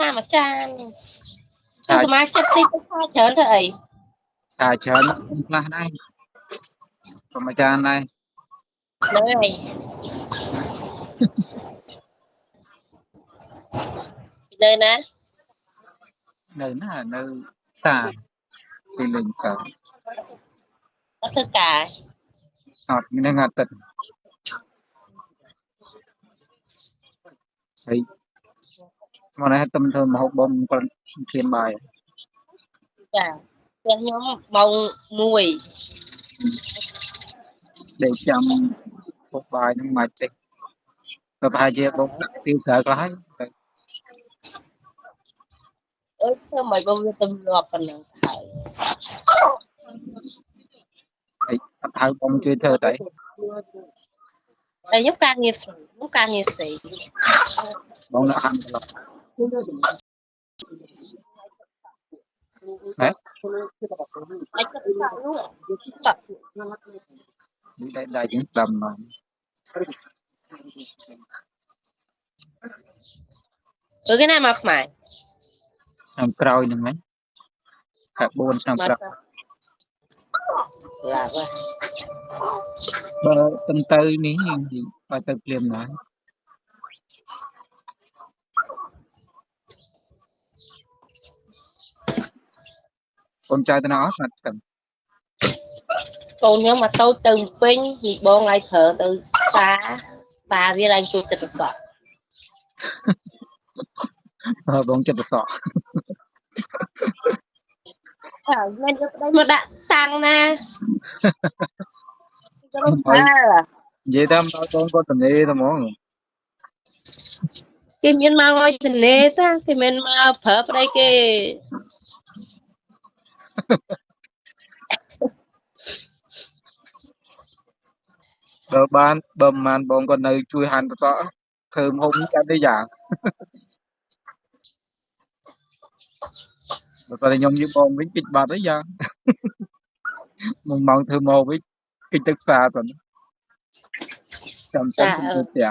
ថាមួយចានទូសមាជិកតិចថាច្រើនធ្វើអីថាច្រើនខ្លះដែរប្រមាចានដែរលើហើយលើណានៅណានៅសាពីលេងសាអត់ធ្វើការ អត់នឹងអត់ទឹកហើយមកនេះទំធ្វើមហូបបងគាត់ឃ្លានបាយចាផ្ទះខ្ញុំម៉ោង1ដេកចាំពុកបាយនឹងមកទេក៏ប្រហែលជាបងទីក្រៅខ្លះហើយអើយធ្វើមិនបងវាទំលាប់ប៉ុណ្ណឹងហើយ ហើយអត់ហៅបងជួយធ្វើទៅតែខ្ញុំការងារផ្សេងខ្ញុំការងារផ្សេង បងនៅហាន់ត្រឡប់ហ៎ហើយទឹកសក់នោះសក់នេះដែរជាងតាមមកព្រោះគេណាមកខ្មែរ ឆ្នាំក្រោយហ្នឹងខែ4ឆ្នាំក្រោយមកឡាប់បើទៅទៅនេះបើទៅភ្លាមណាកូនចៅទៅណាអត់ស្ងាត់ស្ទឹងកូនខ្ញុំមកតូចទៅពេញពីបងឲ្យប្រើទៅផ្សារតាវាឡើងជួបចិត្តសក់ បងចិត្តសក់ ហើយមិនយកប្តីមកដាក់តាំងណាក្រុមហើនិយាយតាមដល់បងគាត់ទៅនេះទៅហ្មងគេមានមកឲ្យទនេតាគេមិនមកប្រើប្តីគេបើបានបើមិនបានបងគាត់នៅជួយហាន់សក់ធ្វើមហូបកាន់តែយ៉ាងបើគាត់ខ្ញុំយឺបងវិញគិតបាត់ហើយយ៉ាងមួយម៉ោងធ្វើមហូបវិញគិតទឹកសាទៅចាំទៅទៅផ្ទះ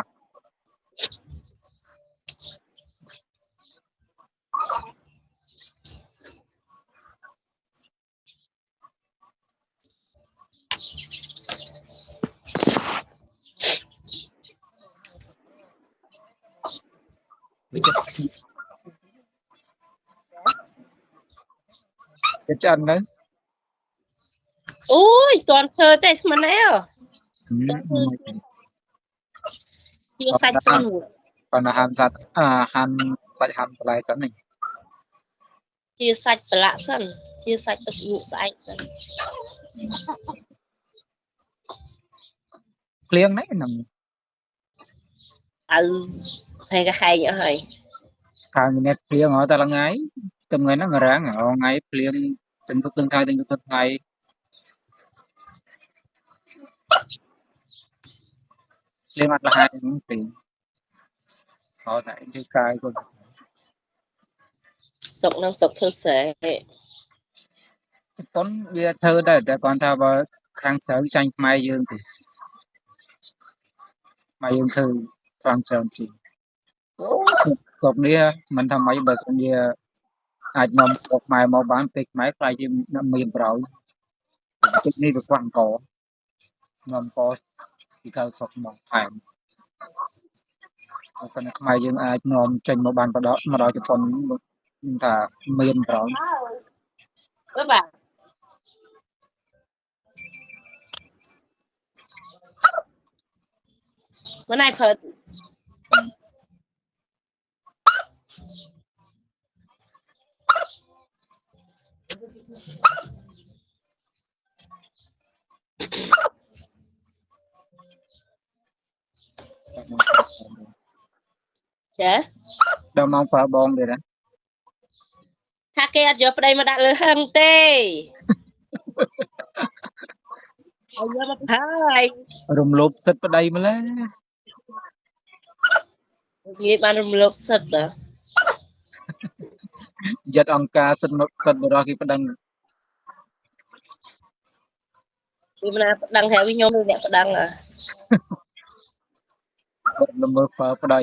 វាចាន់នៅអូយតន់ធ្វើតែស្មានអីជាសាច់ជន់ប៉ុន្តែហាន់សាច់ហាន់សាច់ហាន់បន្លែសិននេះជាសាច់ប្រឡាក់សិនជាសាច់ទឹកលក់ស្អែកសិនភ្លៀងនេះហ្នឹងឲ្យហើយក៏ហែងអស់ហើយខាងនេះភ្លៀងតែថ្ងៃថ្ងៃហ្នឹងរាំងថ្ងៃភ្លៀងទាំងទឹកទាំងថ្ងៃទាំងទឹកថ្ងៃភ្លៀងអត់លហើយហ្នឹងពីhọ tại cái cài của សុកនឹងសុកធ្វើស្រែ ប៉ុនវាធ្វើដែរតែគាត់ថាបើខាងស្រូវចាញ់ខ្មែរយើងទេខ្មែរយើងធ្វើត្រង់ច្រើនជាងអូស្រុកនេះមិនថាម៉េចបើសិនជាអាចនាំស្រុកខ្មែរមកបានពេលខ្មែរខ្លាចជាមានប្រោយទឹកនេះវាខ្វះអង្គនាំកពីក្រៅស្រុកមកថែមបើសិនខ្មែរយើងអាចនាំចេញមកបានបដមកដល់ជប៉ុនថាមានប្រោយអើបាទមិនឯងប្រើចាដល់មកប្រើបងទៀតណាថាគេអត់យកប្តីមកដាក់លើហឹងទេឲ្យយកមកហើយរំលោភសិទ្ធិប្តីម្លេះនិយាយបានរំលោភសិទ្ធិយត្តអង្គការសិទ្ធិបរិសុទ្ធគេប្តឹងវាមិនណាប្តឹងហើយខ្ញុំឬអ្នកប្តឹងគាត់ល្មើសប្រើប្តី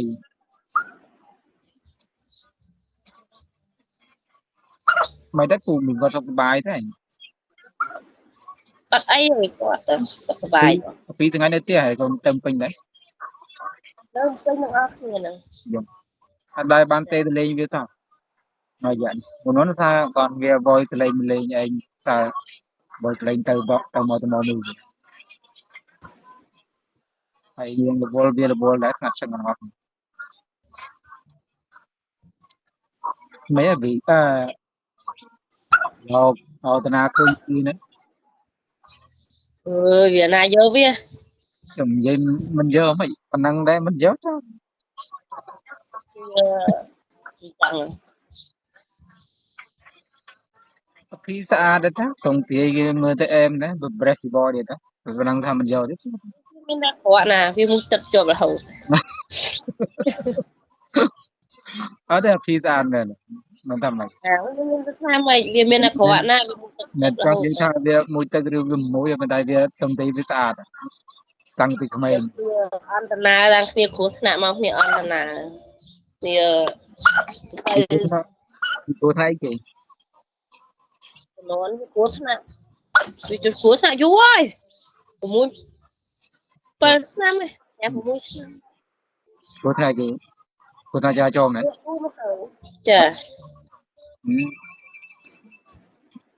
mày đất phù mình còn trong bài thế Bắt ấy rồi có sắp sắp bài phí tiếng Anh đấy tiếc hay còn tâm bình đấy đâu cái nó ác như này dùng đây ban tê lên như sao nói vậy muốn nó sao còn nghe voice lên anh sao voice lên từ mò nuôi hay yang the ball that's not chẳng hạn mấy vị họ tên nào khơi gì nữa Việt Nam vô với chừng vậy mình giờ mày còn năng đây mình giờ cho chẳng phí xa đấy đó tổng tiền người ta em đấy breast body đấy rồi năng tham mình giờ đấy mình đã có nè vì muốn tập cho là hậu ở đây phí xa này mình tham mày mình tham mày vì mình đã có nè vì muốn tập nên là cho hậu cái thằng dia mui ta kêu mui mà đại dia tổng tiền phí xa tăng từ màyอันตนาดังเนี่ยโฆษณามาเนี่ยอันตนาเนี่ยไป tôi thấy kì นอนโฆษณาวิจุโฆษณาอยู่เว้ยผมมุ่งเปิดสนามเลยแอบผมมุ่งสนาม tôi thấy kì tôi thấy cho này จ้ะ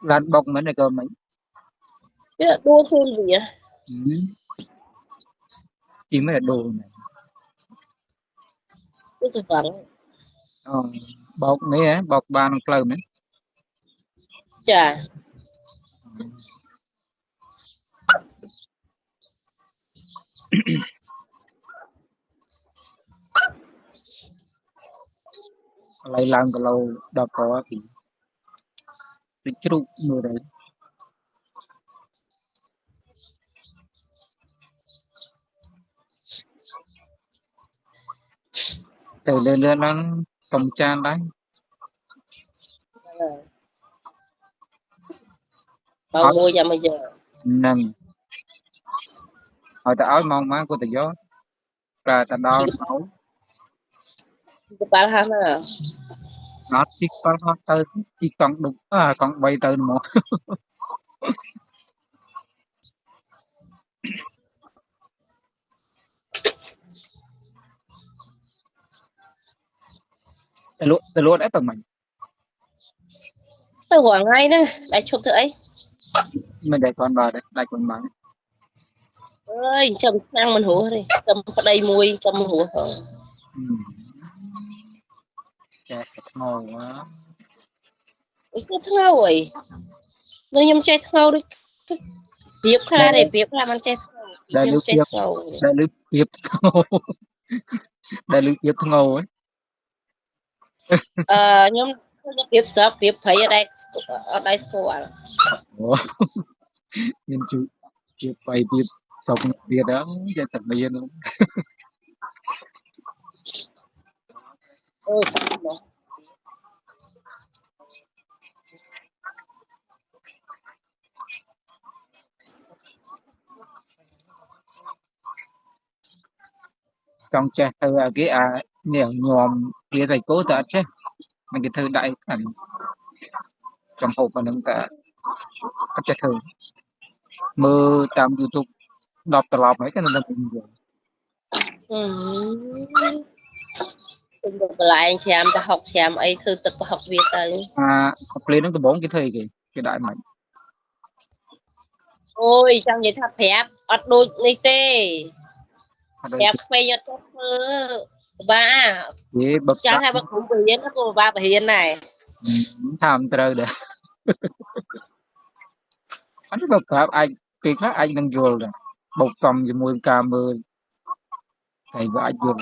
lan bọc mấy này cơ mấy เนี่ยดูทุนเหรีย chỉ mấy là đồ này รู้สึกหวัง bọc này bọc bàn phơi này จ้ะ lấy làm cái lâu đọc có thì chụp người đấy từ lên lên nó xong chan đấy เบาโมยยังไม่เจอ nâng hồi ta áo mong má của ta gió và ta ชี đau ก máu กระเป๋าห้าน่ะ nó chỉ có nó tới chỉ còn đúng còn bay tới một แต่รู้ได้ตรงไหน ไปหัวไงนะได้ชมเถอะไอ้ mình để con vào đấy lại con bán เอ้ยจำนั่งมันหัวเลยจำกระไดมวยจำหัวเหรอ chè ngon quá ไอ้ก็เท่าไอ้เรายังใจเท่าด้วยเปรียบคลา đây ได้เปรียบคลามันใจเท่า đây ยัง lưu ใจ tiếp เท่า đây lưu tiếp đây lưu tiếp ngầu ấy ยังเปรียบสับเปรียบไผ่อะไรอะไรสกอร์ Ủa, nên chú tiếp bay tiếp xong tiếp đó cho thật bien luôn เออเนาะ trong trẻ thơ cái nhiều nhòm kia thầy cố ta chứ mình cái thơ đại thành trong hộp và nâng ta các trẻ thơ mơ tam YouTube đọc tờ lọc mấy cái nó mình rồi อืมเป็นดอกลายแชมป์ประหกแชมป์ไอ้คือตึกประหกเวียดเลย học lên nó cái bốn cái thầy cái đại mạnh โอ้ยจังเลยถ้าแผลอัดดูนี่เต้ ở แผ đây ลไปยัดเธอบ้า cái bậc จ้า tắc ถ้าบักขุนไปเรียนถ้ากูบ้าไปเรียนไหน tham trời để anh bậc tắc anh cái khác anh đang vô rồi bột cầm gì mùi cà mơ thầy vợ anh vô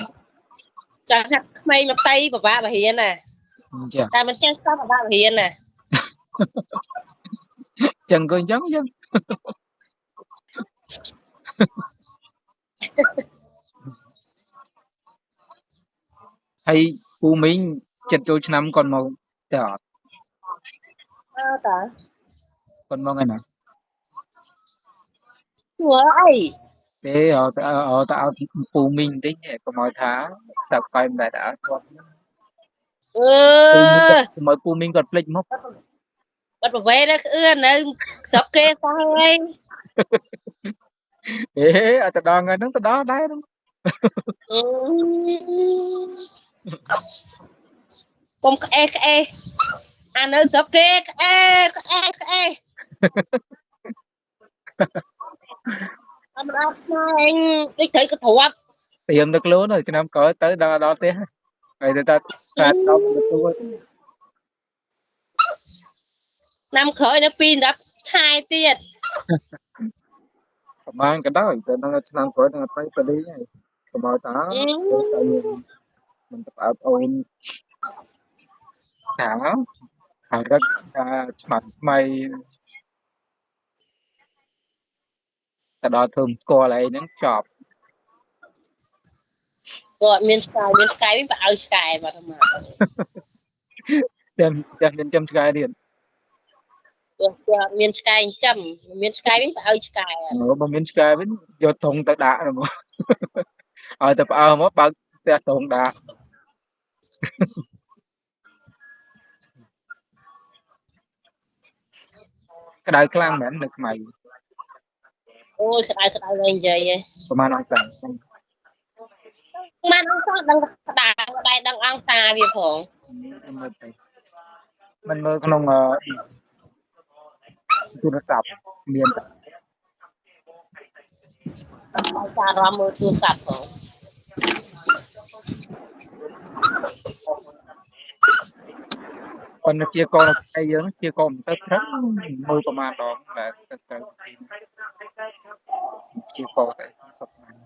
จ้าถ้าไม่มาไต้บ้าไปเรียนน่ะ chưa แต่มันแจ้งซ้ำบ้าไปเรียนน่ะ chân coi giống chứ hay u minh chật trôi năm còn màu đỏ อ้าวตา còn màu ngày nào หัวไอ้ thế ở tạo u minh đấy nhỉ có mọi tháng sạc phai đã เออ mới u minh còn flick mốc បាត់ប្រវេណាអឿននៅស្រុកគេសោះហើយក េអត់ទៅដល់ថ្ងៃហ្នឹងទៅដល់ដែរហ្នឹង កុំក្អេក្អេអានៅស្រុកគេក្អេក្អេក្អេអត់ដល់ខ្មែរដូចត្រូវក៏ទ្រាប់ ត្រៀមទៅខ្លួនហើយឆ្នាំក្រោយទៅដល់ផ្ទះហើយទៅថាខាតដល់ទទួល ឆ្នាំក្រោយនៅ2 10ខែទៀត ប្រហែលក៏ដោយតែដល់ឆ្នាំក្រោយនឹងអត់ទៅទៅលេងហើយកុំឲ្យតាទៅមិនទៅអើអូនថាហើយរឹកថាឆ្មាត់ថ្មីទៅដល់ធ្វើស្គាល់អីហ្នឹងចប់ គាត់មានឆ្កែវិញបើឲ្យឆ្កែមកទៅមក ចាំមានចាំឆ្កែទៀត គាត់មានឆ្កែចិញ្ចឹមមានឆ្កែវិញបើឲ្យឆ្កែ បើមានឆ្កែវិញយកធុងទៅដាក់ហ្មងឲ្យទៅផ្អើមកបើកផ្ទះធុងដាក់ក្តៅខ្លាំងមែននៅខ្មៅ អូយស្ដៅលេងនិយាយឯង ប្រហែលអង្សា មិនអង្សាដឹងស្ដាដែរដឹងអង្សាវាផង មើលទៅមិនមើលក្នុងទូរស័ព្ទមាន ការរំមើលទូរស័ព្ទផង ប៉ុន្តែជាកូនឯយើងជាកូនមិនសូវព្រឹកមើលប្រហែលដងតែទៅជាកូនតែសុខណាស់